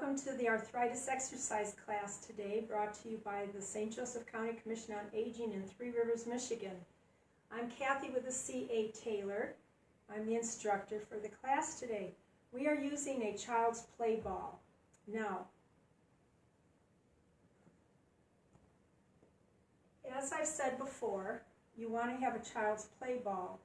Welcome to the Arthritis Exercise Class today, brought to you by the St. Joseph County Commission on Aging in Three Rivers, Michigan. I'm Cathy with the CA Taylor. I'm the instructor for the class today. We are using a child's play ball. Now, as I've said before, you want to have a child's play ball.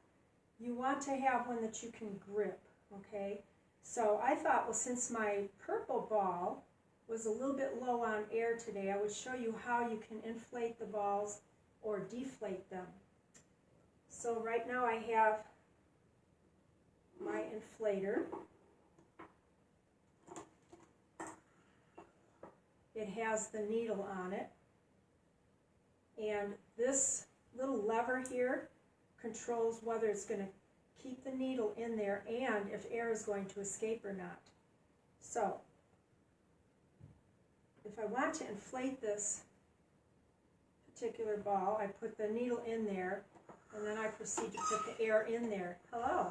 You want to have one that you can grip, okay? So I thought, well, since my purple ball was a little bit low on air today, I would show you how you can inflate the balls or deflate them. So right now I have my inflator. It has the needle on it. And this little lever here controls whether it's going to keep the needle in there and if air is going to escape or not. So, if I want to inflate this particular ball, I put the needle in there and then I proceed to put the air in there. Hello.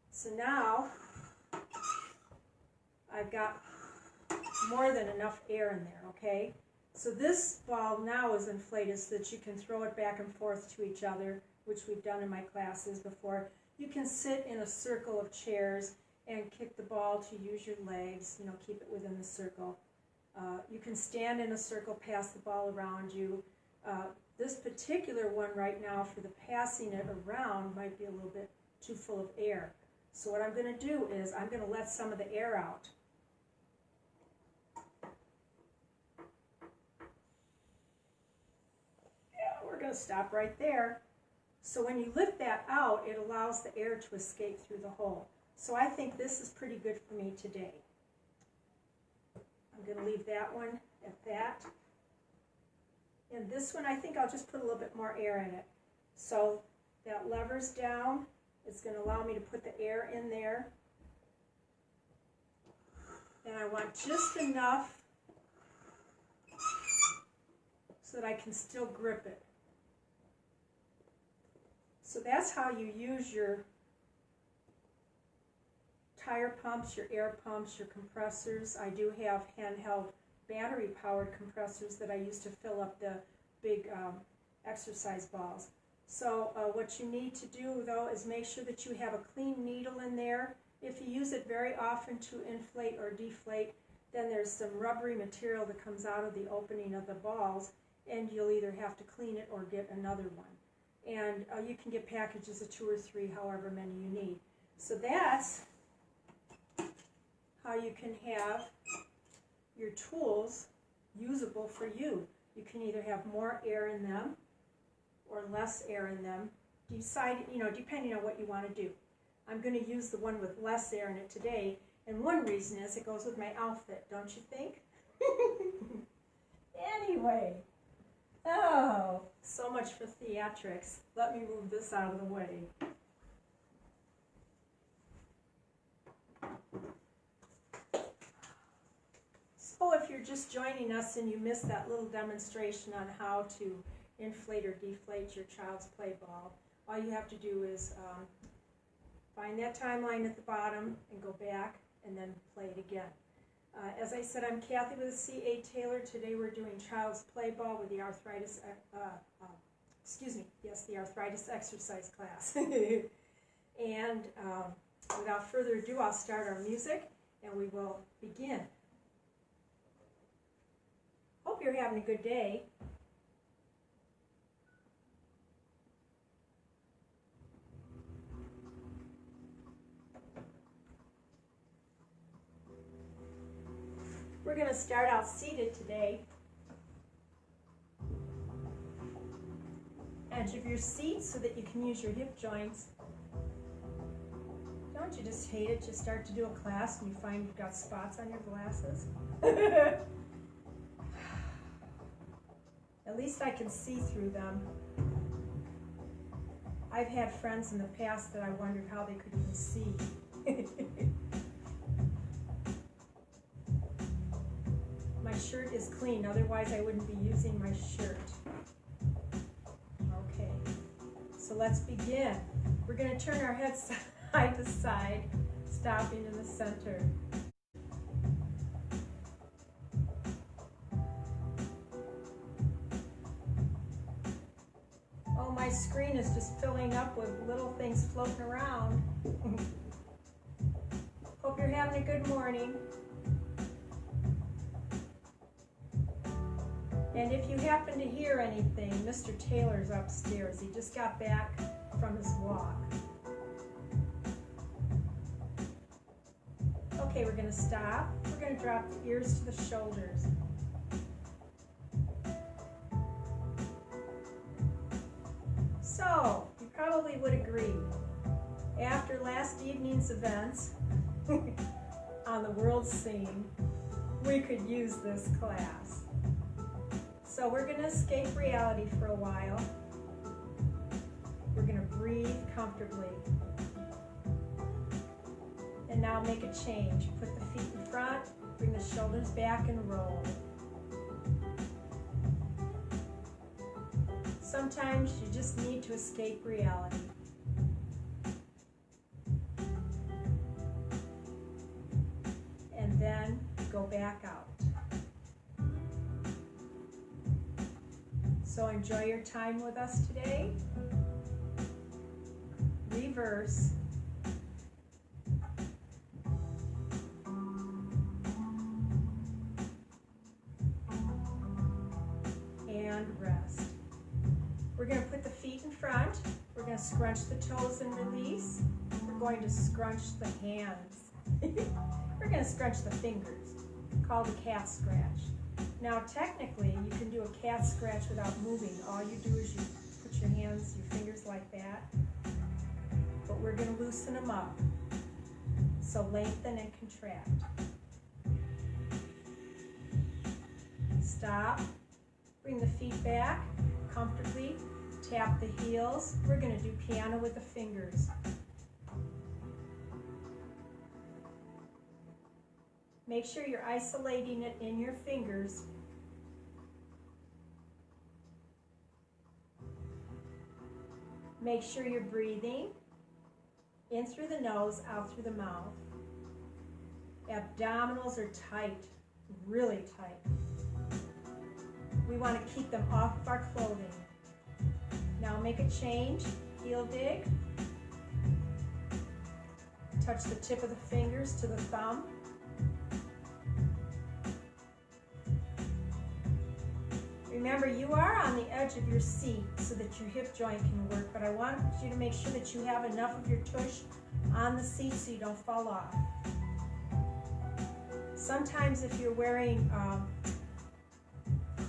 So now I've got more than enough air in there, okay? So this ball now is inflated so that you can throw it back and forth to each other, which we've done in my classes before. You can sit in a circle of chairs and kick the ball to use your legs, keep it within the circle. You can stand in a circle, pass the ball around you. This particular one right now for the passing it around might be a little bit too full of air. So what I'm going to do is I'm going to let some of the air out. Yeah, we're going to stop right there. So when you lift that out, it allows the air to escape through the hole. So I think this is pretty good for me today. I'm going to leave that one at that. And this one, I think I'll just put a little bit more air in it. So that lever's down. It's going to allow me to put the air in there. And I want just enough so that I can still grip it. So that's how you use your tire pumps, your air pumps, your compressors. I do have handheld battery-powered compressors that I use to fill up the big exercise balls. So what you need to do, though, is make sure that you have a clean needle in there. If you use it very often to inflate or deflate, then there's some rubbery material that comes out of the opening of the balls, and you'll either have to clean it or get another one. And you can get packages of 2 or 3, however many you need. So that's how you can have your tools usable for you. You can either have more air in them or less air in them. Decide, depending on what you want to do. I'm going to use the one with less air in it today, and one reason is it goes with my outfit, don't you think? Anyway. Oh, so much for theatrics. Let me move this out of the way. So if you're just joining us and you missed that little demonstration on how to inflate or deflate your child's play ball, all you have to do is find that timeline at the bottom and go back and then play it again. As I said, I'm Cathy with the CA Taylor. Today we're doing child's play ball with the Arthritis, the Arthritis Exercise Class. And without further ado, I'll start our music and we will begin. Hope you're having a good day. We're going to start out seated today. Edge of your seat so that you can use your hip joints. Don't you just hate it? You start to do a class and you find you've got spots on your glasses? At least I can see through them. I've had friends in the past that I wondered how they could even see. My shirt is clean, otherwise I wouldn't be using my shirt. Okay, so let's begin. We're going to turn our heads side to side, stopping in the center. filling up with little things floating around. Hope you're having a good morning. And if you happen to hear anything, Mr. Taylor's upstairs. He just got back from his walk. Okay, we're going to stop. We're going to drop the ears to the shoulders. So, you probably would agree, after last evening's events on the world scene, we could use this class. So we're going to escape reality for a while. We're going to breathe comfortably. And now make a change. Put the feet in front, bring the shoulders back and roll. Sometimes you just need to escape reality. And then go back out. So enjoy your time with us today. Reverse. And rest. We're going to put the feet in front. We're going to scrunch the toes and release. We're going to scrunch the hands. We're going to scrunch the fingers, called a cat scratch. Now technically you can do a cat scratch without moving. All you do is you put your hands, your fingers like that. But we're going to loosen them up. So lengthen and contract. Stop. Bring the feet back comfortably. Tap the heels. We're going to do piano with the fingers. Make sure you're isolating it in your fingers. Make sure you're breathing in through the nose, out through the mouth. Abdominals are tight, really tight. We want to keep them off of our clothing. Now make a change, heel dig. Touch the tip of the fingers to the thumb. Remember, you are on the edge of your seat so that your hip joint can work, but I want you to make sure that you have enough of your tush on the seat so you don't fall off. Sometimes if you're wearing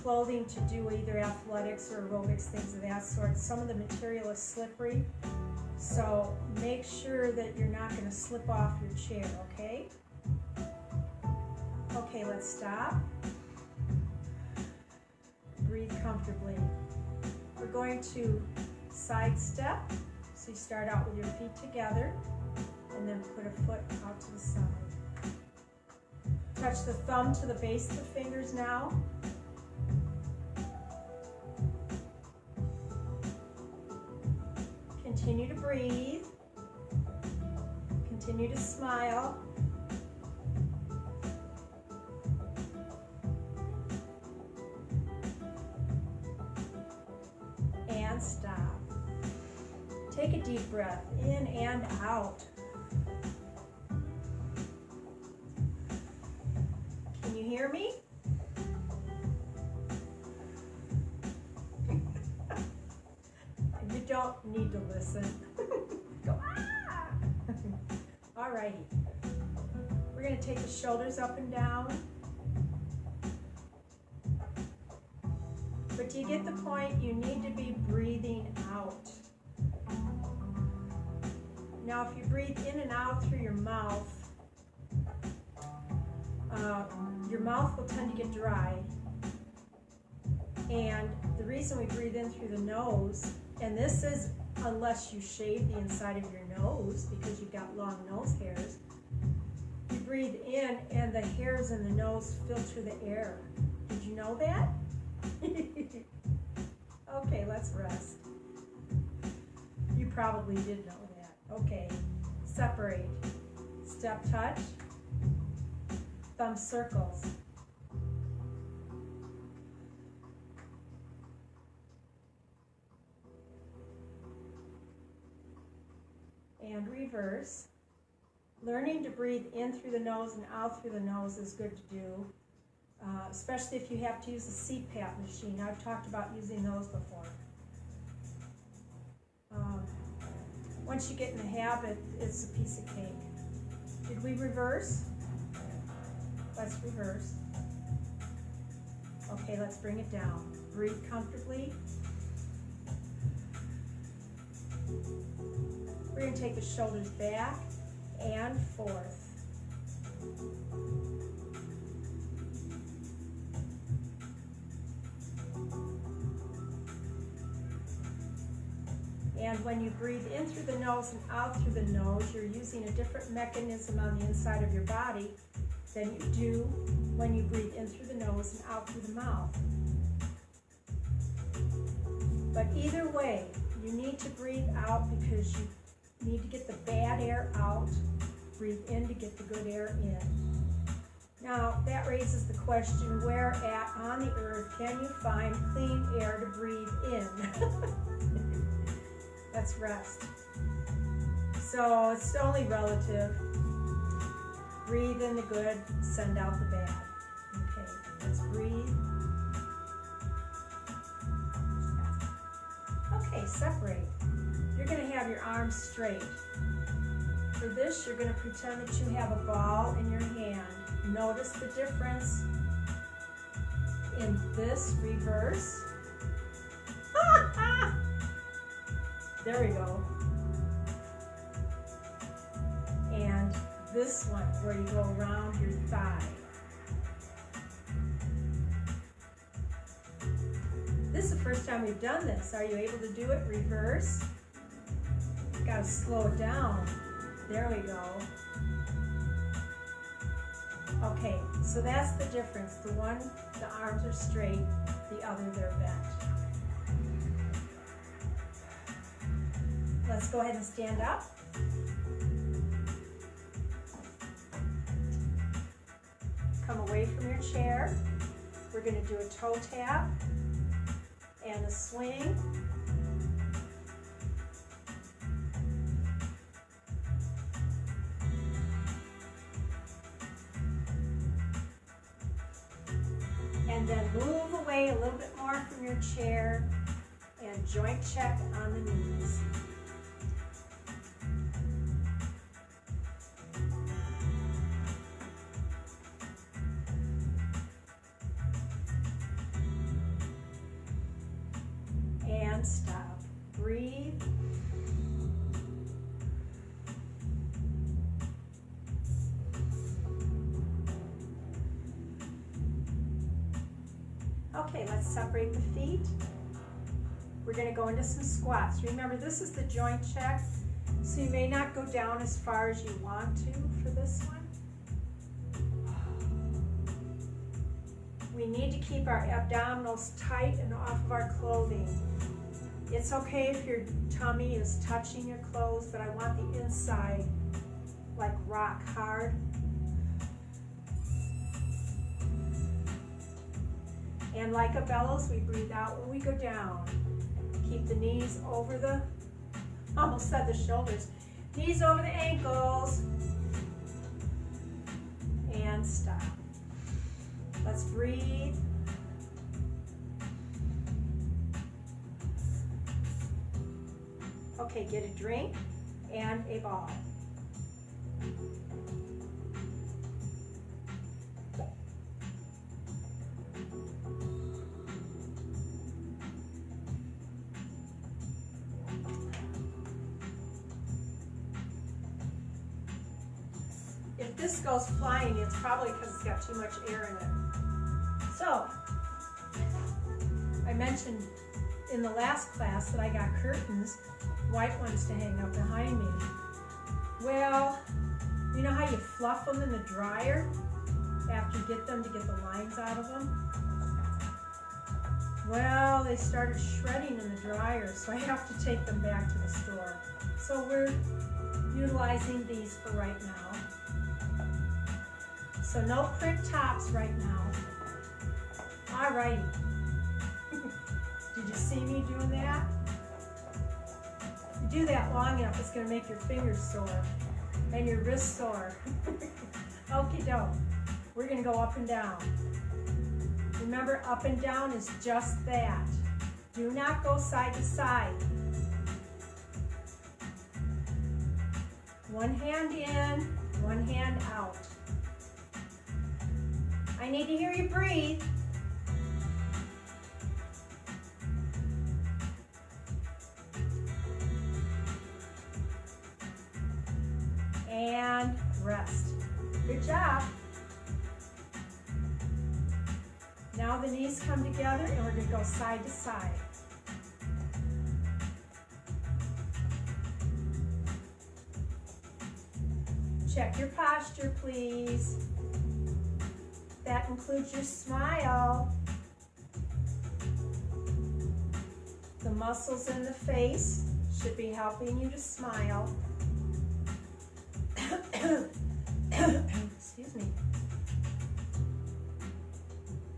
clothing to do either athletics or aerobics, things of that sort, some of the material is slippery, so make sure that you're not going to slip off your chair, okay? Okay, let's stop. Breathe comfortably. We're going to side step. So you start out with your feet together and then put a foot out to the side. Touch the thumb to the base of the fingers now. Continue to breathe. Continue to smile. And stop. Take a deep breath in and out. Can you hear me? You don't need to listen. Go, ah! Alrighty. We're going to take the shoulders up and down. But do you get the point? You need to be breathing out. Now, if you breathe in and out through your mouth will tend to get dry. And the reason we breathe in through the nose, and this is unless you shave the inside of your nose because you've got long nose hairs, you breathe in and the hairs in the nose filter the air. Did you know that? Okay, let's rest. You probably did know that. Okay, separate. Step touch. Thumb circles. and reverse. Learning to breathe in through the nose and out through the nose is good to do, especially if you have to use a CPAP machine. I've talked about using those before. Once you get in the habit, it's a piece of cake. Did we reverse? Let's reverse. Okay, let's bring it down. Breathe comfortably. We're going to take the shoulders back and forth. And when you breathe in through the nose and out through the nose, you're using a different mechanism on the inside of your body than you do when you breathe in through the nose and out through the mouth. But either way, you need to breathe out because you need to get the bad air out. Breathe in to get the good air in. Now, that raises the question, where at on the earth can you find clean air to breathe in? That's rest. So it's only relative. Breathe in the good, send out the bad. Okay, let's breathe. Okay, separate. You're going to have your arms straight. For this, you're going to pretend that you have a ball in your hand. Notice the difference in this reverse. There we go. And this one, where you go around your thigh. This is the first time we've done this. Are you able to do it? Reverse. Got to slow it down. There we go. Okay, so that's the difference. The one, the arms are straight, the other, they're bent. Let's go ahead and stand up. Come away from your chair. We're going to do a toe tap and a swing. And then move away a little bit more from your chair and joint check on the knees. And stop. Breathe. Okay, let's separate the feet. We're going to go into some squats. Remember, this is the joint check, so you may not go down as far as you want to for this one. We need to keep our abdominals tight and off of our clothing. It's okay if your tummy is touching your clothes, but I want the inside like rock hard. And like a bellows, we breathe out when we go down. Keep the knees over the, almost said the shoulders, knees over the ankles. And stop. Let's breathe. Okay, get a drink and a ball. If this goes flying, it's probably because it's got too much air in it. So, I mentioned in the last class that I got curtains, white ones to hang up behind me. Well, you know how you fluff them in the dryer after you get them to get the lines out of them? Well, they started shredding in the dryer, so I have to take them back to the store. So we're utilizing these for right now. So no print tops right now. Alrighty. Did you see me doing that? do that long enough, it's going to make your fingers sore and your wrists sore. Okie doke. We're going to go up and down. Remember, up and down is just that. Do not go side to side. One hand in, one hand out. I need to hear you breathe. And rest. Good job. Now the knees come together and we're going to go side to side. Check your posture, please. That includes your smile. The muscles in the face should be helping you to smile. Excuse me.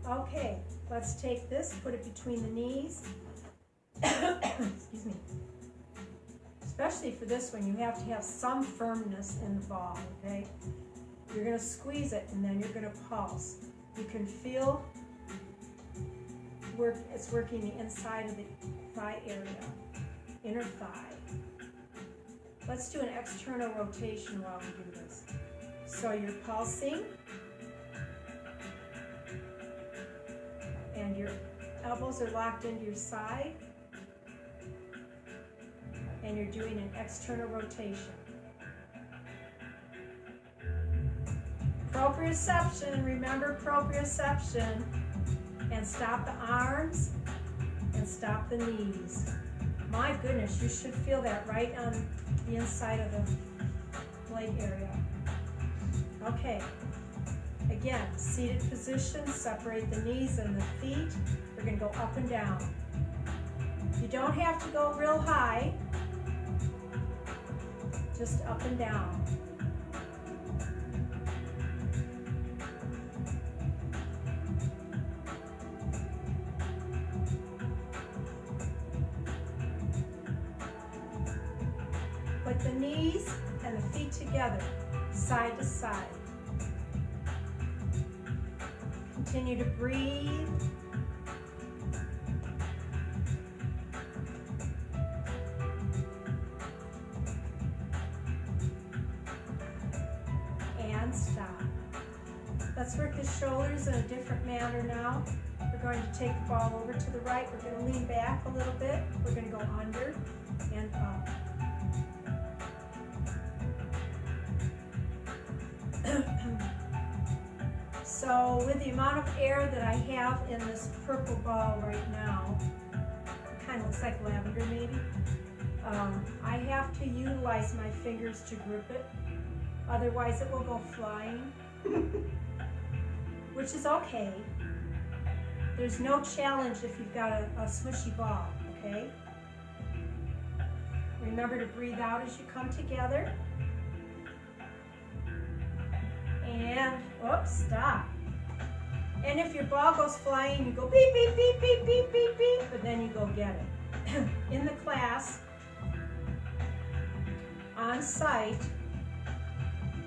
Okay, let's take this, put it between the knees. Excuse me. Especially for this one, you have to have some firmness in the ball, okay? You're going to squeeze it and then you're going to pulse. You can feel it's working the inside of the thigh area, inner thigh. Let's do an external rotation while we do this. So you're pulsing and your elbows are locked into your side and you're doing an external rotation. Proprioception, remember proprioception, and stop the arms and stop the knees. My goodness, you should feel that right on the inside of the leg area. Okay, again, seated position, separate the knees and the feet. We're going to go up and down. You don't have to go real high, just up and down. Put the knees and the feet together, side to side. Continue to breathe. And stop. Let's work the shoulders in a different manner now. We're going to take the ball over to the right. We're going to lean back a little bit. We're going to go under and up. So with the amount of air that I have in this purple ball right now, it kind of looks like lavender maybe, I have to utilize my fingers to grip it, otherwise it will go flying, which is okay. There's no challenge if you've got a smushy ball, okay? Remember to breathe out as you come together. And, oops, stop. And if your ball goes flying, you go beep, beep, beep, beep, beep, beep, beep, but then you go get it. In the class, on site,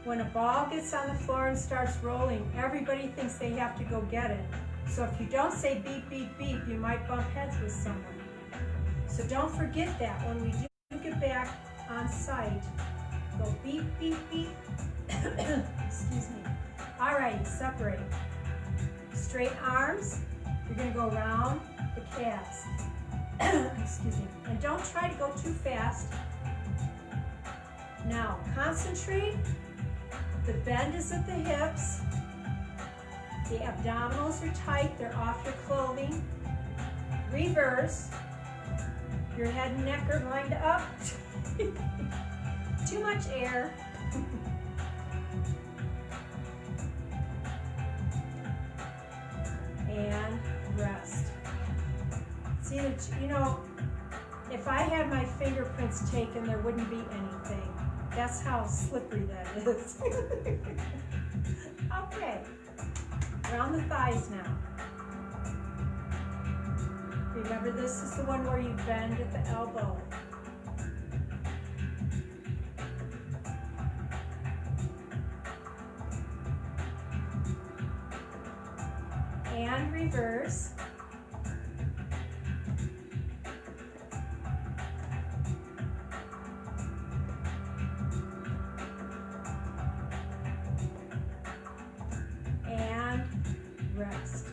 when a ball gets on the floor and starts rolling, everybody thinks they have to go get it. So if you don't say beep, beep, beep, you might bump heads with someone. So don't forget that when we do get back on site, go beep, beep, beep. Excuse me. Alrighty, separate. Straight arms. You're going to go around the calves. Excuse me. And don't try to go too fast. Now, concentrate. The bend is at the hips. The abdominals are tight. They're off your clothing. Reverse. Your head and neck are lined up. Too much air. And rest. See, you know, if I had my fingerprints taken, there wouldn't be anything. That's how slippery that is. Okay, around the thighs now. Remember, this is the one where you bend at the elbow. and reverse. And rest.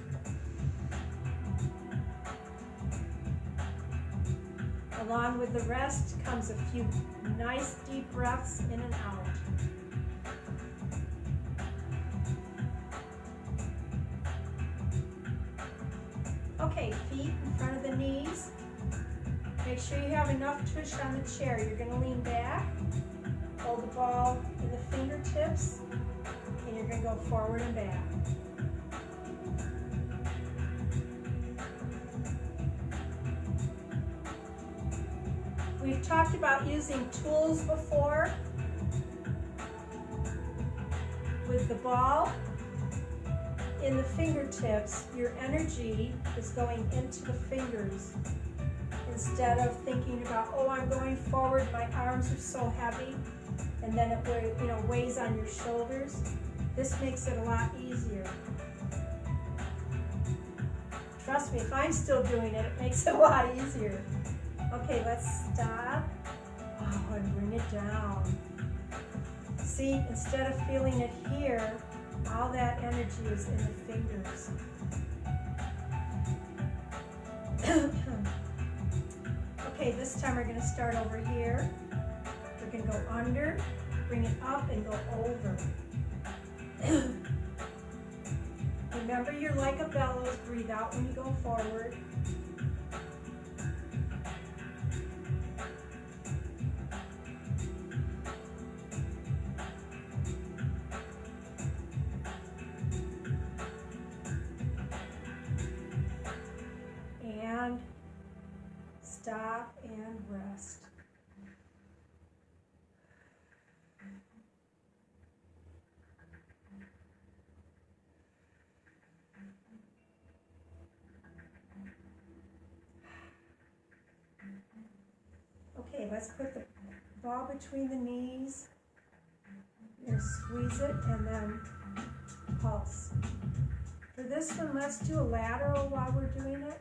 Along with the rest comes a few nice deep breaths in and out. Okay, feet in front of the knees. Make sure you have enough tush on the chair. You're going to lean back, hold the ball in the fingertips, and you're going to go forward and back. We've talked about using tools before with the ball in the fingertips. Your energy is going into the fingers instead of thinking about, oh, I'm going forward, my arms are so heavy, and then it weighs on your shoulders. This makes it a lot easier. Trust me, if I'm still doing it, it makes it a lot easier. Okay, let's stop. Oh, and bring it down. See, instead of feeling it here, all that energy is in the fingers. Okay, this time we're going to start over here. We're going to go under, bring it up, and go over. Remember, you're like a bellows. Breathe out when you go forward. And stop and rest. Okay, let's put the ball between the knees. You're going to squeeze it and then pulse. For this one, let's do a lateral while we're doing it.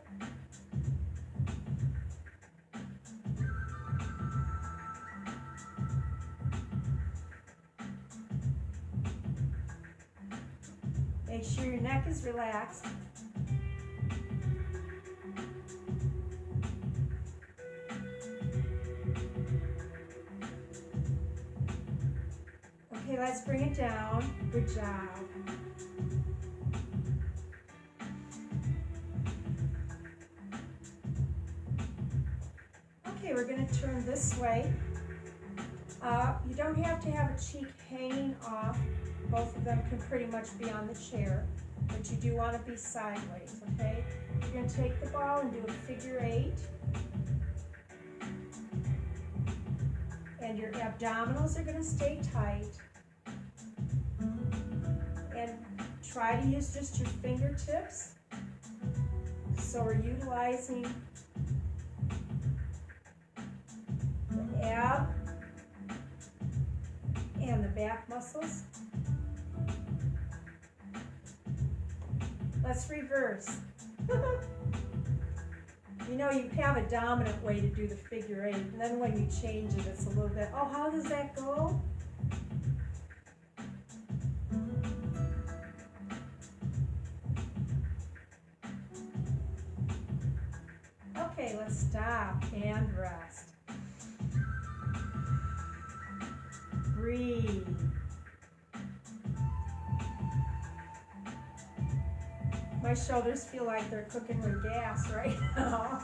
Make sure your neck is relaxed. Okay, let's bring it down. Good job. Okay, we're going to turn this way. You don't have to have a cheek hanging off. Both of them can pretty much be on the chair, but you do want to be sideways, okay? You're going to take the ball and do a figure 8. And your abdominals are going to stay tight. And try to use just your fingertips. So we're utilizing the ab and the back muscles. Let's reverse. You know, you have a dominant way to do the figure 8, and then when you change it, it's a little bit, oh, how does that go? Okay, let's stop and rest. Breathe. My shoulders feel like they're cooking with gas right now.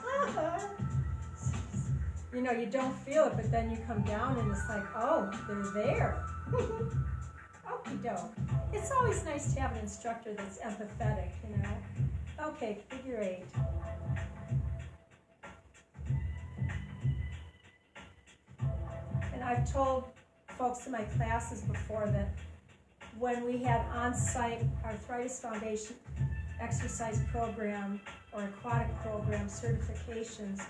You know, you don't feel it, but then you come down and it's like, oh, they're there. Okie doke. It's always nice to have an instructor that's empathetic, you know. Okay, figure 8. And I've told folks in my classes before that when we had on-site Arthritis Foundation exercise program or aquatic program certifications,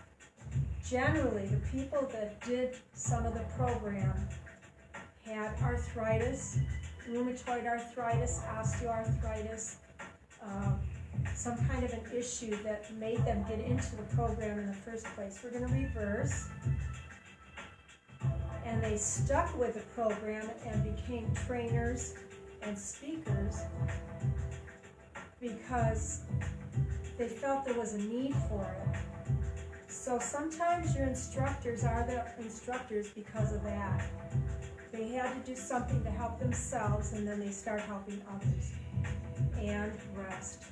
generally the people that did some of the program had arthritis, rheumatoid arthritis, osteoarthritis, some kind of an issue that made them get into the program in the first place. We're going to reverse. And they stuck with the program and became trainers and speakers because they felt there was a need for it. So sometimes your instructors are the instructors because of that. They had to do something to help themselves, and then they start helping others. And rest.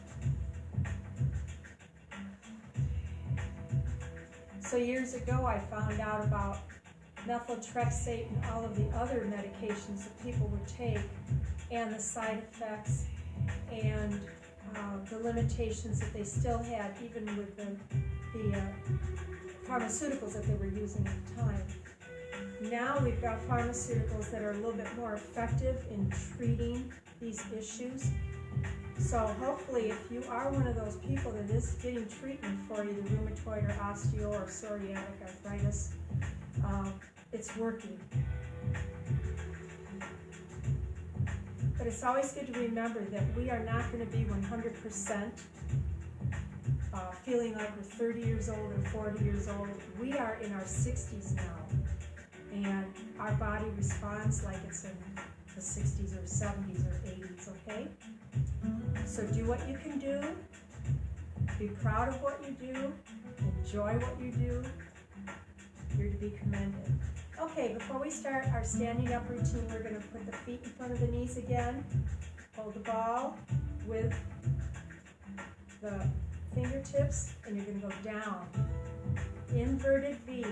So years ago I found out about methotrexate and all of the other medications that people would take, and the side effects and the limitations that they still had, even with the pharmaceuticals that they were using at the time. Now we've got pharmaceuticals that are a little bit more effective in treating these issues. So hopefully, if you are one of those people that is getting treatment for either rheumatoid or osteo or psoriatic arthritis, it's working. But it's always good to remember that we are not going to be 100% feeling like we're 30 years old or 40 years old. We are in our 60s now, and our body responds like it's in the 60s or 70s or 80s, okay? So do what you can do, be proud of what you do, enjoy what you do. You're to be commended. Okay, before we start our standing up routine, we're going to put the feet in front of the knees again, hold the ball with the fingertips, and you're going to go down. Inverted V.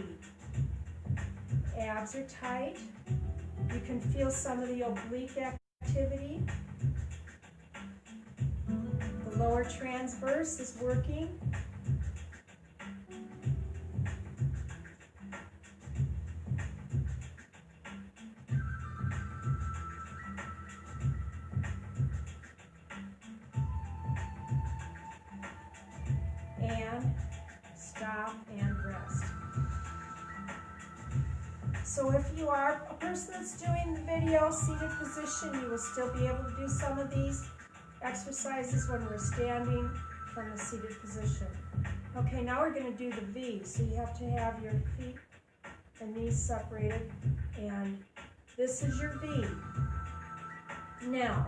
Abs are tight. You can feel some of the oblique activity. The lower transverse is working. And stop and rest. So if you are a person that's doing the video seated position, you will still be able to do some of these exercises when we're standing from the seated position. Okay, now we're going to do the V. So you have to have your feet and knees separated, and this is your V. Now,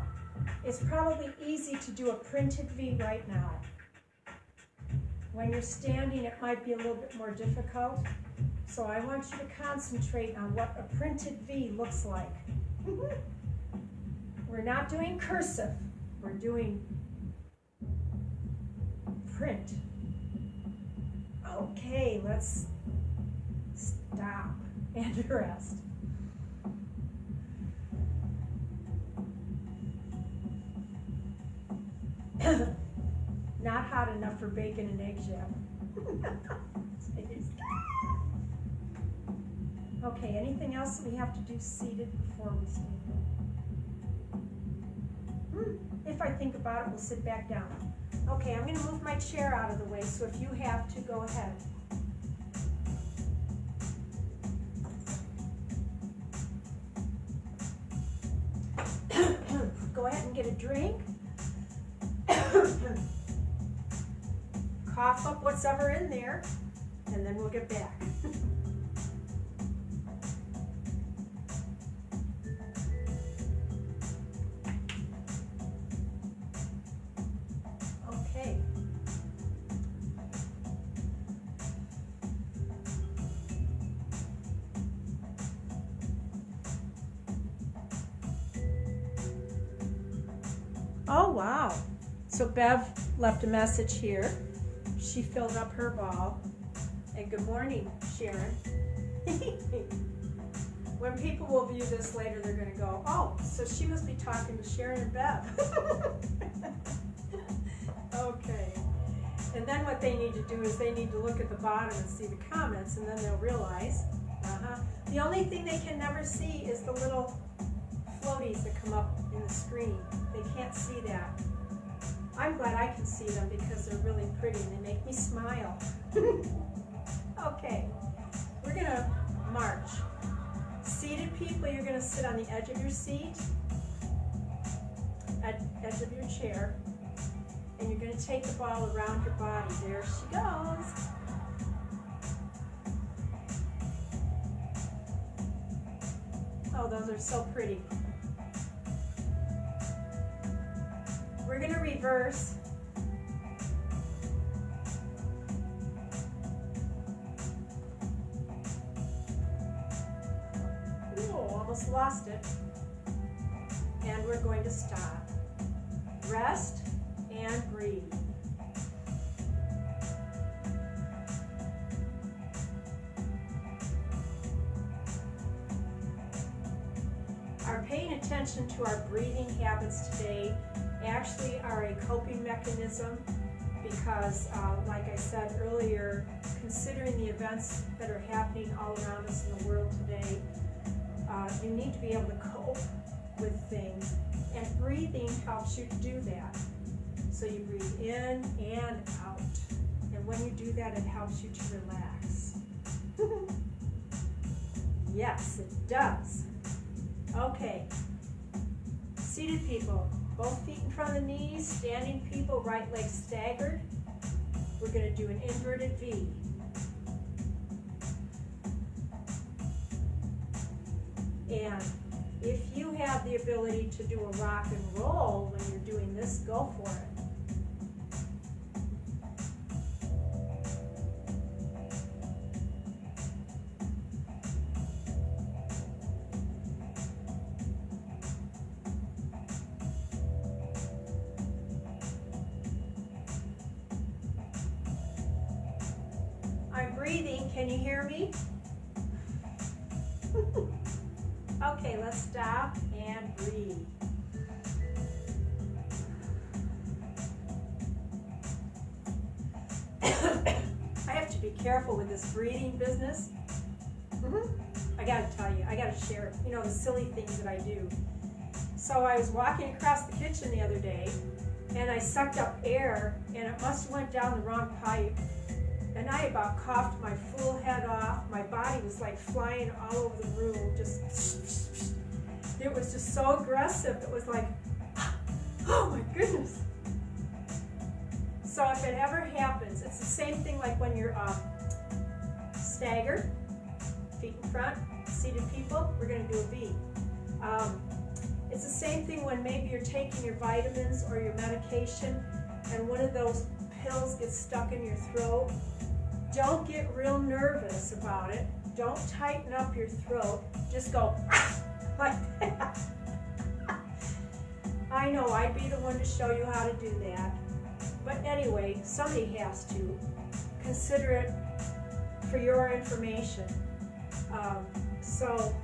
it's probably easy to do a printed V right now. When you're standing, it might be a little bit more difficult. So I want you to concentrate on what a printed V looks like. We're not doing cursive. We're doing print. Okay, let's stop and rest. Not hot enough for bacon and egg jam. Okay, anything else that we have to do seated before we stand? If I think about it, we'll sit back down. Okay, I'm going to move my chair out of the way, so if you have to, go ahead. Go ahead and get a drink. Cough up what's ever in there, and then we'll get back. Okay. Oh, wow. So Bev left a message here. She filled up her ball. And good morning, Sharon. When people will view this later, they're going to go, oh, so she must be talking to Sharon and Bev. Okay. And then what they need to do is they need to look at the bottom and see the comments, and then they'll realize, the only thing they can never see is the little floaties that come up in the screen. They can't see that. I'm glad I can see them because they're really pretty and they make me smile. Okay, we're going to march. Seated people, you're going to sit on the edge of your seat, edge of your chair. And you're going to take the ball around your body. There she goes. Oh, those are so pretty. We're going to reverse. Ooh, almost lost it. And we're going to stop. Rest and breathe. Our paying attention to our breathing habits today actually are a coping mechanism because, like I said earlier, considering the events that are happening all around us in the world today, you need to be able to cope with things, and breathing helps you to do that. So you breathe in and out, and when you do that, it helps you to relax. Yes, it does. Okay, seated people, both feet in front of the knees, standing people, right leg staggered. We're going to do an inverted V. And if you have the ability to do a rock and roll when you're doing this, go for it. I'm breathing. Can you hear me? Okay, let's stop and breathe. I have to be careful with this breathing business. I gotta tell you, I gotta share, the silly things that I do. So I was walking across the kitchen the other day, and I sucked up air, and it must have went down the wrong pipe. And I about coughed my full head off. My body was like flying all over the room. It was just so aggressive. It was like, oh my goodness. So if it ever happens, it's the same thing like when you're staggered, feet in front, seated people, we're going to do a V. It's the same thing when maybe you're taking your vitamins or your medication and one of those pills gets stuck in your throat. Don't get real nervous about it. Don't tighten up your throat. Just go like that. I know I'd be the one to show you how to do that. But anyway, somebody has to. Consider it for your information. So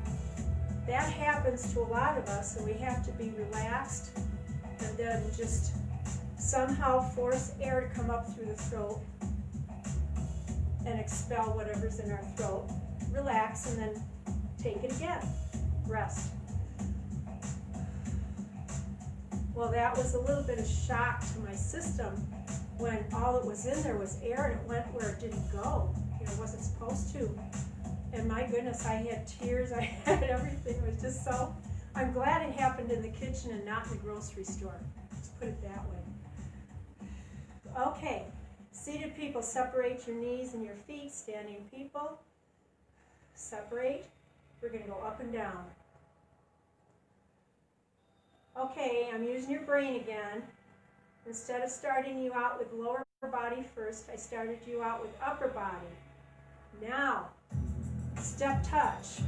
that happens to a lot of us, and we have to be relaxed and then just somehow force air to come up through the throat and expel whatever's in our throat. Relax and then take it again. Rest. Well, that was a little bit of shock to my system when all it was in there was air and it went where it didn't go. It wasn't supposed to. And my goodness, I had tears, I had everything. It was just so, I'm glad it happened in the kitchen and not in the grocery store. Let's put it that way. Okay. Seated people, separate your knees and your feet. Standing people, separate. We're going to go up and down. Okay, I'm using your brain again. Instead of starting you out with lower body first, I started you out with upper body. Now, step touch.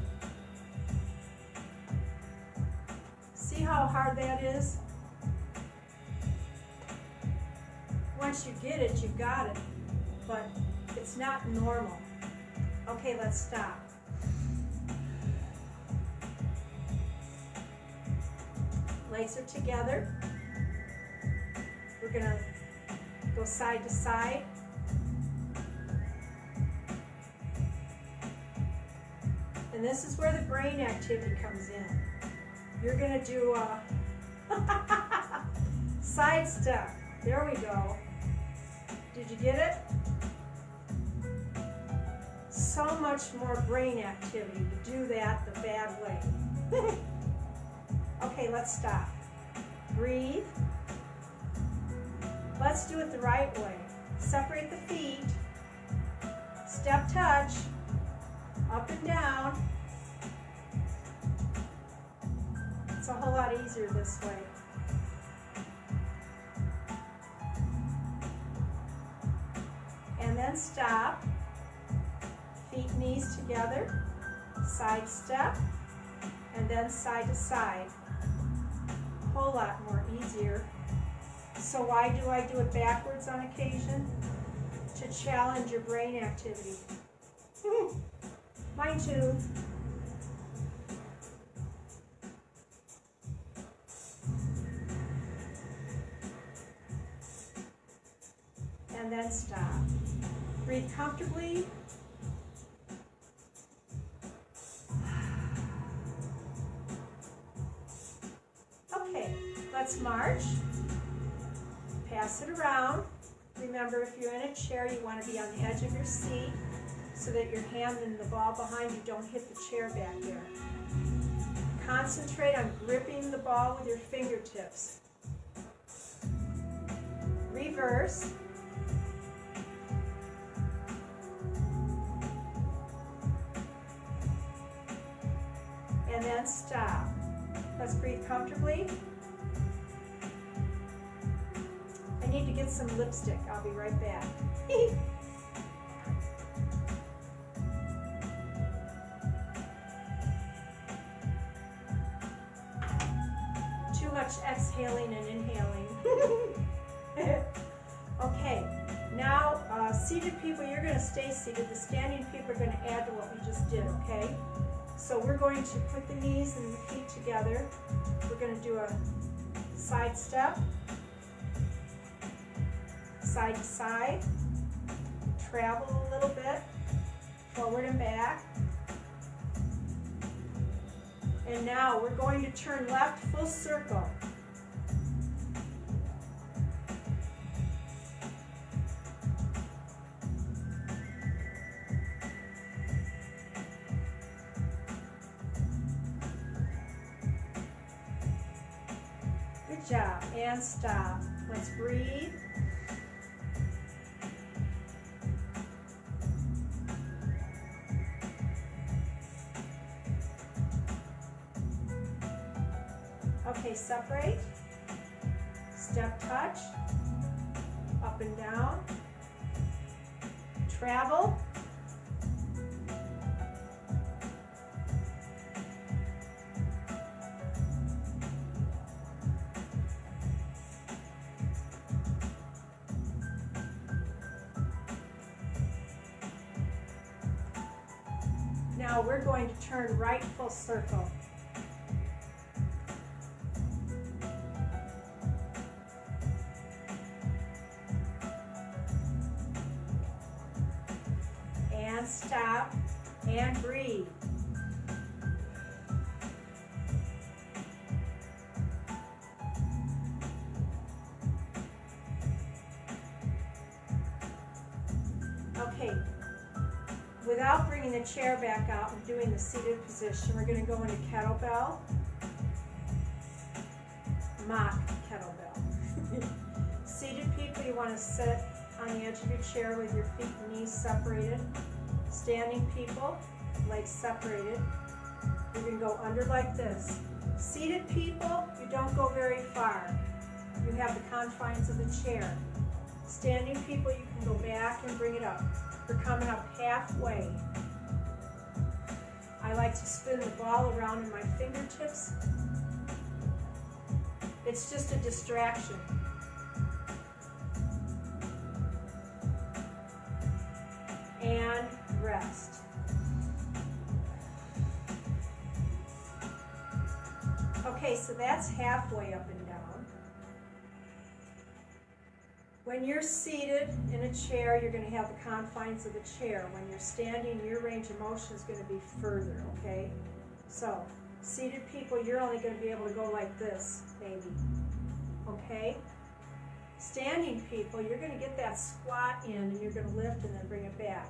See how hard that is? Once you get it, you got it, but it's not normal. Okay, let's stop. Legs are together. We're going to go side to side. And this is where the brain activity comes in. You're going to do a side step. There we go. Did you get it? So much more brain activity to do that the bad way. Okay, let's stop. Breathe. Let's do it the right way. Separate the feet, step touch, up and down. It's a whole lot easier this way. And then stop, feet, knees together, side step, and then side to side. A whole lot more easier. So why do I do it backwards on occasion? To challenge your brain activity. Mine too. And then stop. Breathe comfortably. Okay, let's march. Pass it around. Remember, if you're in a chair, you want to be on the edge of your seat so that your hand and the ball behind you don't hit the chair back there. Concentrate on gripping the ball with your fingertips. Reverse. And then stop. Let's breathe comfortably. I need to get some lipstick. I'll be right back. Too much exhaling and inhaling. Okay, now seated people, you're going to stay seated. The standing people are going to add to what we just did, okay? So we're going to put the knees and the feet together. We're going to do a side step, side to side, travel a little bit, forward and back. And now we're going to turn left full circle. Good job. And stop. Let's breathe. Okay, separate. Step touch. Up and down. Travel. Now we're going to turn right full circle. And stop and breathe. Okay. Without bringing the chair back out and doing the seated position, we're going to go into kettlebell, mock kettlebell. Seated people, you want to sit on the edge of your chair with your feet and knees separated. Standing people, legs separated. You're going to go under like this. Seated people, you don't go very far. You have the confines of the chair. Standing people, you can go back and bring it up. We're coming up halfway. I like to spin the ball around in my fingertips. It's just a distraction. And rest. Okay, so that's halfway up and down. When you're seated in a chair, you're going to have the confines of the chair. When you're standing, your range of motion is going to be further, okay? So, seated people, you're only going to be able to go like this, maybe, okay? Standing people, you're going to get that squat in, and you're going to lift and then bring it back.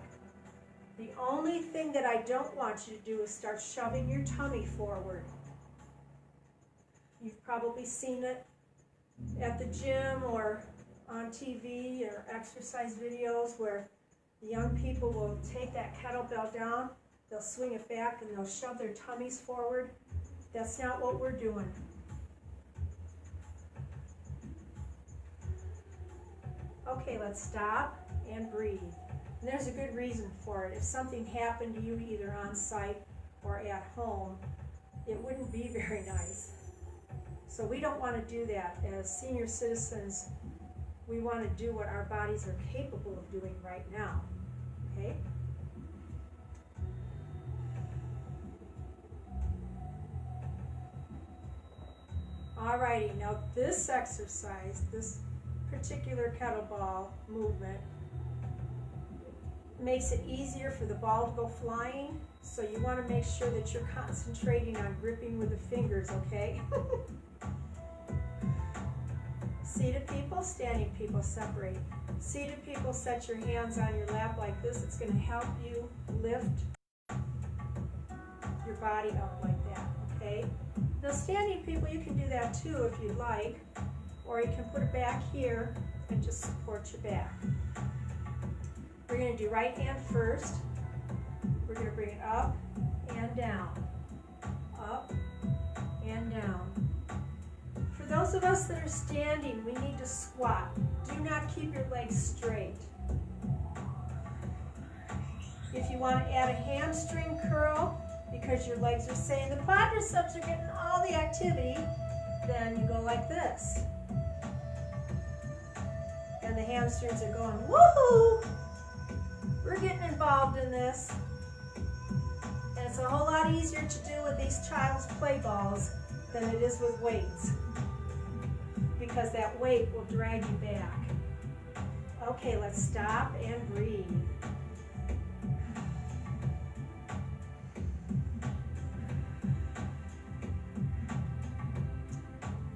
The only thing that I don't want you to do is start shoving your tummy forward. You've probably seen it at the gym or on TV or exercise videos where the young people will take that kettlebell down, they'll swing it back and they'll shove their tummies forward. That's not what we're doing. Okay, let's stop and breathe. And there's a good reason for it. If something happened to you either on site or at home, it wouldn't be very nice. So we don't want to do that. As senior citizens, we want to do what our bodies are capable of doing right now. Okay? Alrighty, now this exercise, this particular kettlebell movement, makes it easier for the ball to go flying, so you want to make sure that you're concentrating on gripping with the fingers, okay? Seated people, standing people, separate. Seated people, set your hands on your lap like this. It's going to help you lift your body up like that, okay? Now standing people, you can do that too if you'd like, or you can put it back here and just support your back. We're going to do right hand first. We're going to bring it up and down, up and down. For those of us that are standing, we need to squat. Do not keep your legs straight. If you want to add a hamstring curl, because your legs are saying the quadriceps are getting all the activity, then you go like this. And the hamstrings are going, woohoo! We're getting involved in this. And it's a whole lot easier to do with these child's play balls than it is with weights, because that weight will drag you back. Okay, let's stop and breathe.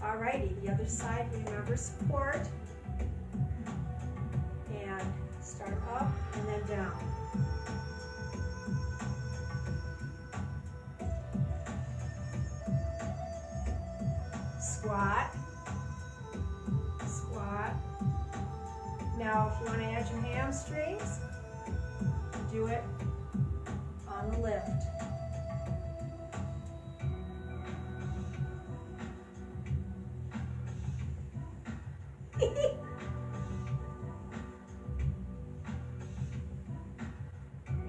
Alrighty, the other side, remember support. And start up and then down. Squat. Squat. Now if you want to add your hamstrings, do it on the lift.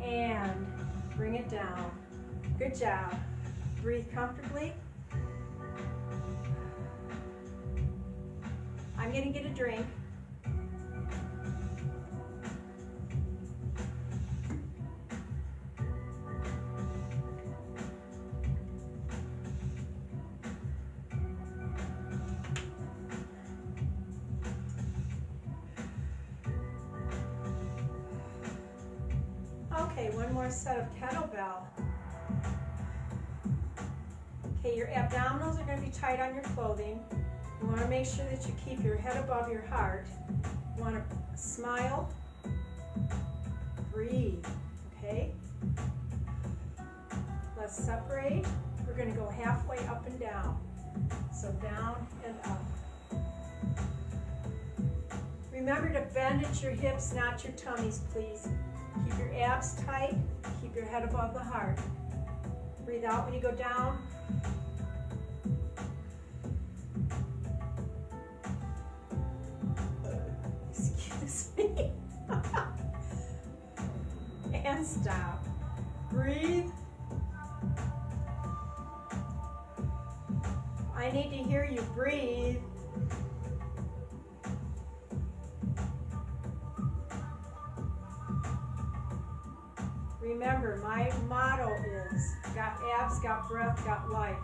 And bring it down. Good job. Breathe comfortably. I'm going to get a drink. Okay, one more set of kettlebell. Okay, your abdominals are going to be tight on your clothing. You want to make sure that you keep your head above your heart. You want to smile, breathe, okay? Let's separate. We're going to go halfway up and down. So down and up. Remember to bend at your hips, not your tummies, please. Keep your abs tight, keep your head above the heart. Breathe out when you go down. Excuse me. And stop. Breathe. I need to hear you breathe. Remember, my motto is, got abs, got breath, got life.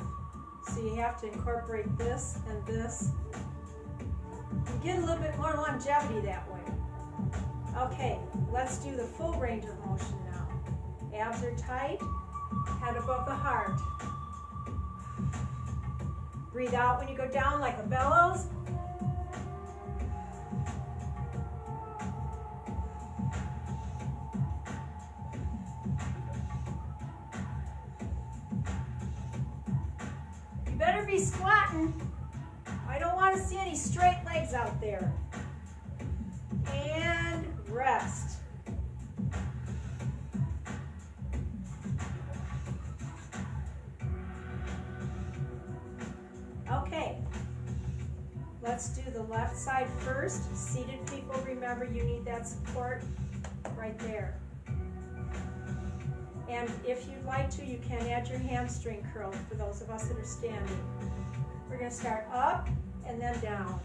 So you have to incorporate this and this. You get a little bit more longevity that way. Okay, let's do the full range of motion now. Abs are tight, head above the heart. Breathe out when you go down like a bellows. Better be squatting. I don't want to see any straight legs out there. rest. Okay, let's do the left side first. Seated people, remember you need that support right there. And if you'd like to, you can add your hamstring curl for those of us that are standing. We're going to start up and then down.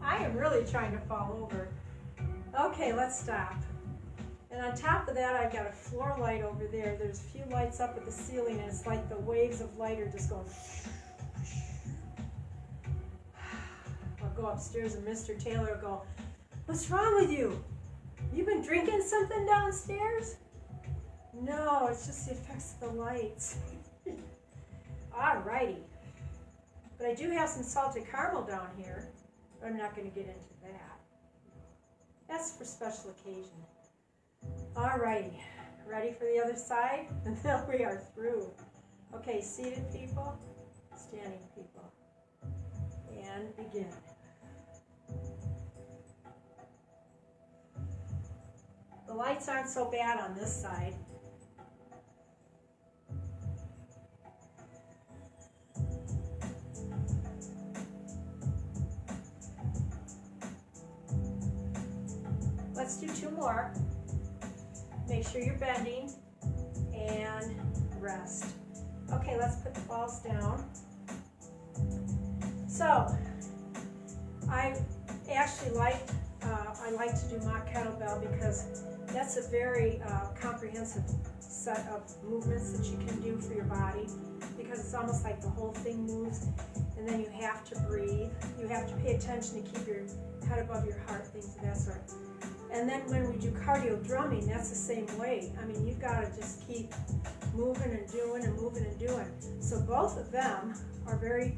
I am really trying to fall over. Okay, let's stop. And on top of that, I've got a floor light over there. There's a few lights up at the ceiling, and it's like the waves of light are just going. I'll go upstairs and Mr. Taylor will go, "What's wrong with you? You been drinking something downstairs?" No, it's just the effects of the lights. Alrighty. But I do have some salted caramel down here, but I'm not going to get into that. That's for special occasion. Alrighty, ready for the other side? And then we are through. Okay, seated people, standing people, and begin. The lights aren't so bad on this side. Let's do 2 more. Make sure you're bending and rest. Okay, let's put the balls down. So, I actually like to do mock kettlebell because that's a very comprehensive set of movements that you can do for your body, because it's almost like the whole thing moves, and then you have to breathe. You have to pay attention to keep your head above your heart, things of that sort. And then when we do cardio drumming, that's the same way. I mean, you've got to just keep moving and doing and moving and doing. So both of them are very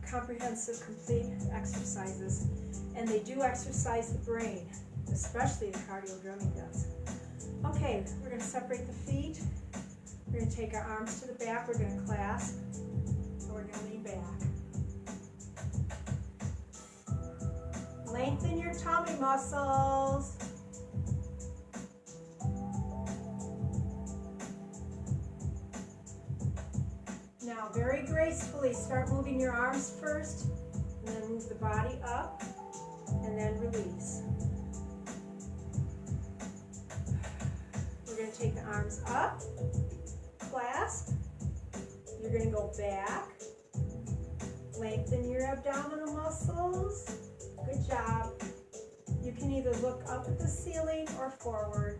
comprehensive, complete exercises. And they do exercise the brain, especially the cardio drumming does. Okay, we're going to separate the feet. We're going to take our arms to the back. We're going to clasp. And we're going to lean back. Lengthen your tummy muscles. Now, very gracefully, start moving your arms first, and then move the body up, and then release. We're going to take the arms up, clasp. You're going to go back, lengthen your abdominal muscles. Good job. You can either look up at the ceiling or forward,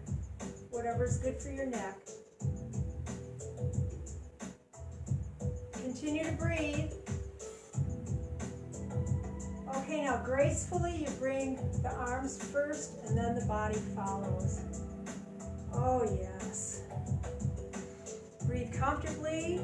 whatever's good for your neck. Continue to breathe. Okay, now gracefully you bring the arms first and then the body follows. Oh yes. Breathe comfortably.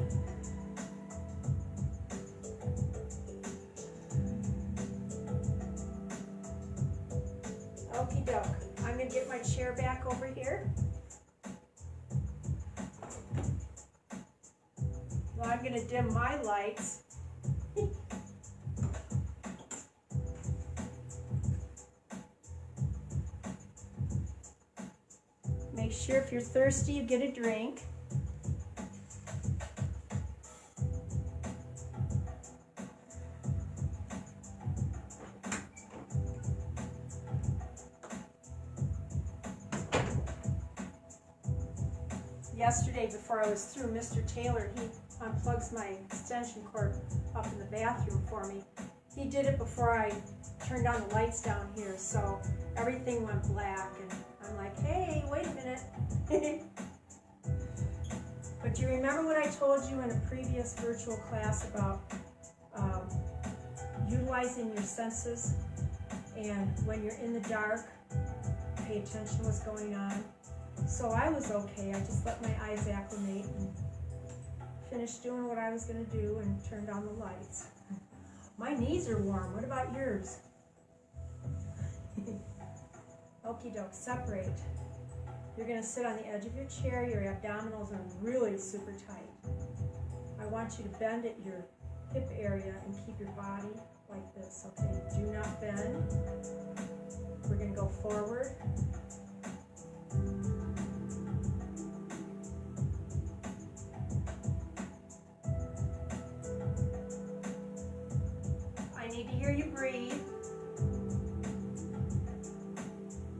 Okie doke. I'm going to get my chair back over here. Well, I'm going to dim my lights. Make sure if you're thirsty, you get a drink. Yesterday, before I was through, Mr. Taylor, he unplugs my extension cord up in the bathroom for me. He did it before I turned on the lights down here, so everything went black, and I'm like, hey, wait a minute. But do you remember what I told you in a previous virtual class about utilizing your senses, and when you're in the dark, pay attention to what's going on? So I was okay. I just let my eyes acclimate and finished doing what I was going to do and turned on the lights. My knees are warm. What about yours? Okie doke, separate. You're going to sit on the edge of your chair. Your abdominals are really super tight. I want you to bend at your hip area and keep your body like this, okay? Do not bend. We're going to go forward. I need to hear you breathe.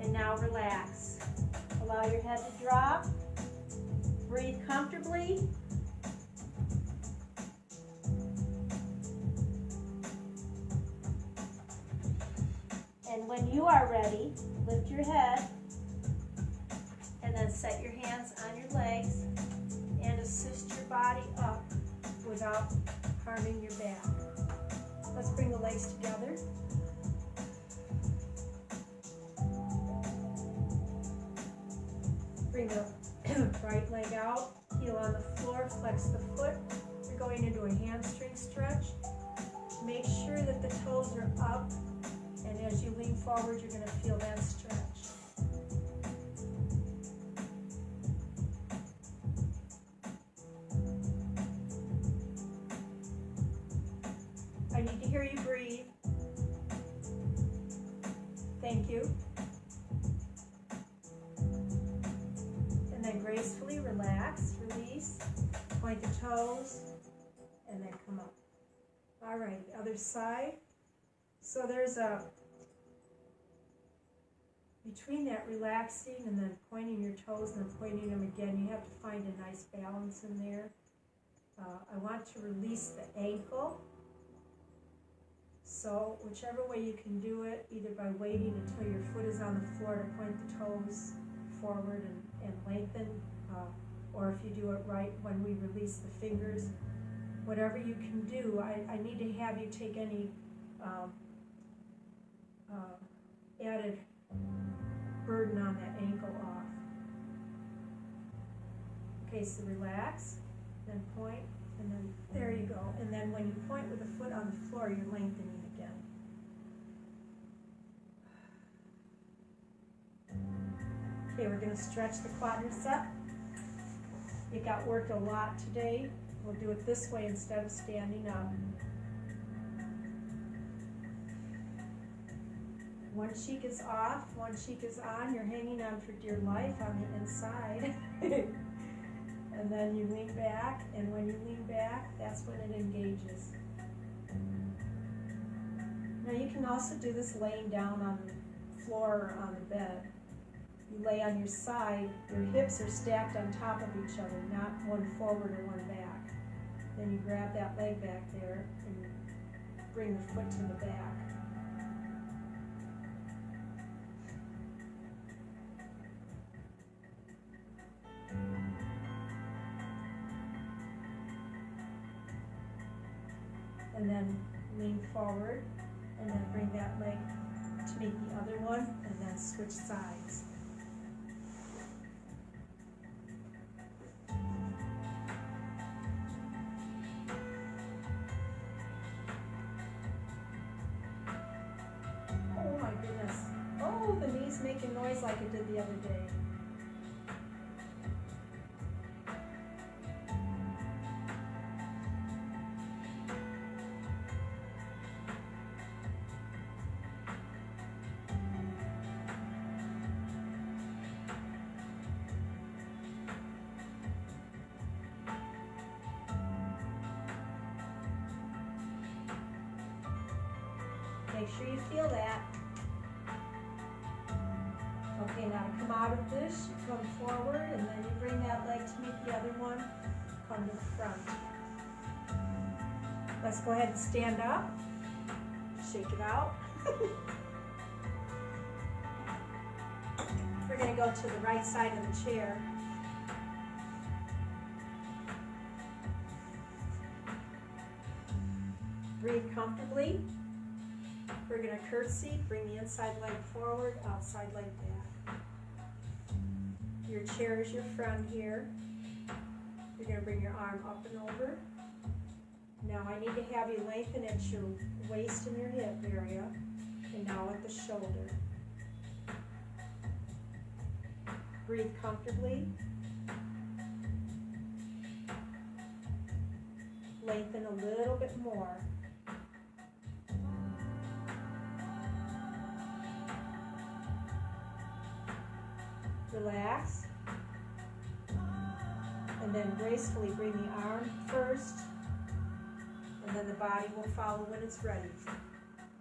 And now relax. Allow your head to drop. Breathe comfortably. And when you are ready, lift your head and then set your hands on your legs and assist your body up without harming your back. Let's bring the legs together. Bring the right leg out, heel on the floor, flex the foot. You're going into a hamstring stretch. Make sure that the toes are up, and as you lean forward, you're going to feel that stretch. I need to hear you breathe. Thank you. And then gracefully relax, release, point the toes, and then come up. All right, the other side. So there's a, between that relaxing and then pointing your toes and then pointing them again, you have to find a nice balance in there. I want to release the ankle. So whichever way you can do it, either by waiting until your foot is on the floor to point the toes forward and lengthen, or if you do it right when we release the fingers, whatever you can do. I need to have you take any added burden on that ankle off. Okay, so relax, then point, and then there you go. And then when you point with the foot on the floor, you're lengthening again. Okay, we're going to stretch the quadricep. It got worked a lot today. We'll do it this way instead of standing up. One cheek is off, one cheek is on. You're hanging on for dear life on the inside. And then you lean back, and when you lean back, that's when it engages. Now you can also do this laying down on the floor or on the bed. You lay on your side, your hips are stacked on top of each other, not one forward or one back. Then you grab that leg back there and you bring the foot to the back. And then lean forward, and then bring that leg to meet the other one, and then switch sides. Oh my goodness. Oh, the knee's making noise like it did the other day. Make sure you feel that. Okay, now to come out of this, you come forward, and then you bring that leg to meet the other one. Come to the front. Let's go ahead and stand up. Shake it out. We're going to go to the right side of the chair. Breathe comfortably. We're going to curtsy, bring the inside leg forward, outside leg back. Your chair is your friend here. You're going to bring your arm up and over. Now I need to have you lengthen at your waist and your hip area, and now at the shoulder. Breathe comfortably. Lengthen a little bit more. Relax. And then gracefully bring the arm first, and then the body will follow when it's ready.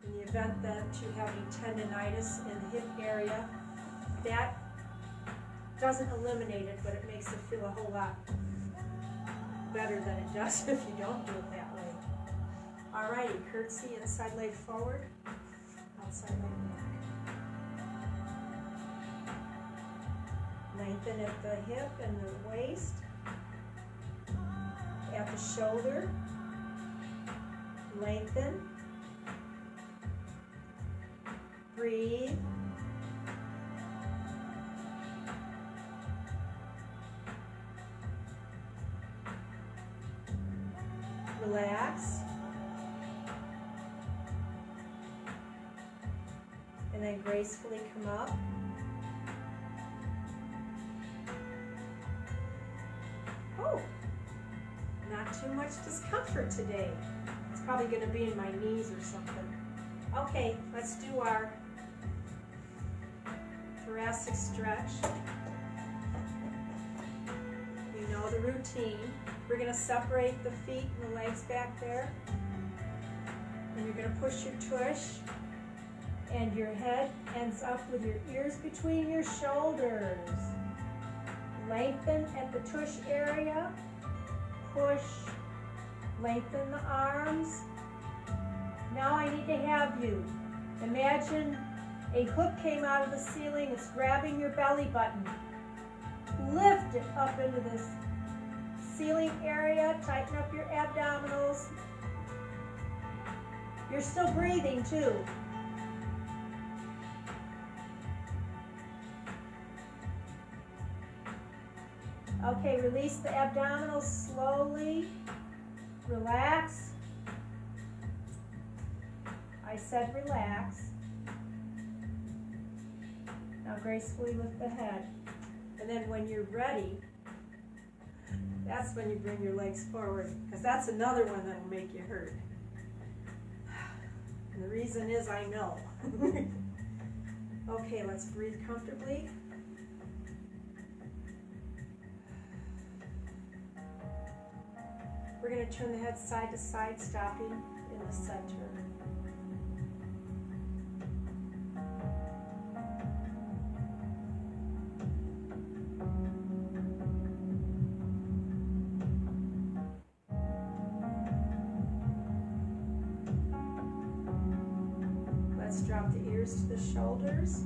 In the event that you have a tendonitis in the hip area, that doesn't eliminate it, but it makes it feel a whole lot better than it does if you don't do it that way. Alrighty, curtsy, inside leg forward, outside leg back. Lengthen at the hip and the waist, at the shoulder, lengthen, breathe, relax, and then gracefully come up. Oh, not too much discomfort today. It's probably going to be in my knees or something. Okay, let's do our thoracic stretch. You know the routine. We're going to separate the feet and the legs back there. And you're going to push your tush. And your head ends up with your ears between your shoulders. Lengthen at the tush area. Push. Lengthen the arms. Now I need to have you imagine a hook came out of the ceiling. It's grabbing your belly button. Lift it up into this ceiling area. Tighten up your abdominals. You're still breathing too. Okay, release the abdominals slowly. Relax. I said relax. Now gracefully lift the head. And then when you're ready, that's when you bring your legs forward, because that's another one that will make you hurt. And the reason is I know. Okay, let's breathe comfortably. We're going to turn the head side to side, stopping in the center. Let's drop the ears to the shoulders.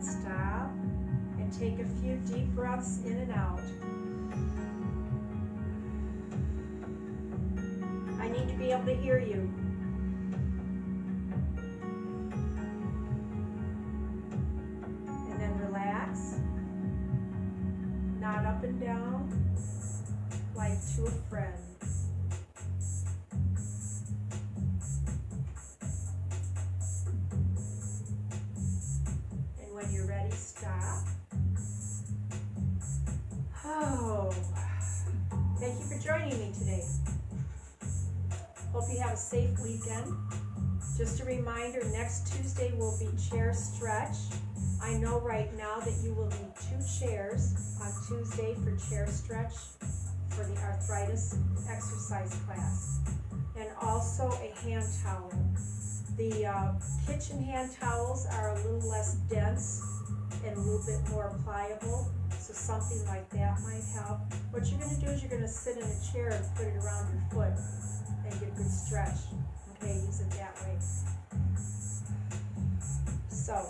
Stop and take a few deep breaths in and out. I need to be able to hear you. And then relax. Nod up and down like to a friend. When you're ready, stop. Oh, thank you for joining me today. Hope you have a safe weekend. Just a reminder, next Tuesday will be chair stretch. I know right now that you will need 2 chairs on Tuesday for chair stretch for the Arthritis Exercise Class. And also a hand towel. The kitchen hand towels are a little less dense and a little bit more pliable, so something like that might help. What you're going to do is you're going to sit in a chair and put it around your foot and get a good stretch. Okay, use it that way. So,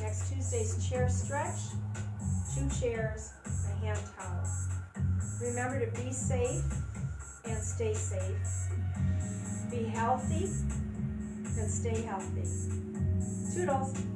next Tuesday's chair stretch, 2 chairs, a hand towel. Remember to be safe and stay safe. Be healthy and stay healthy. Toodles!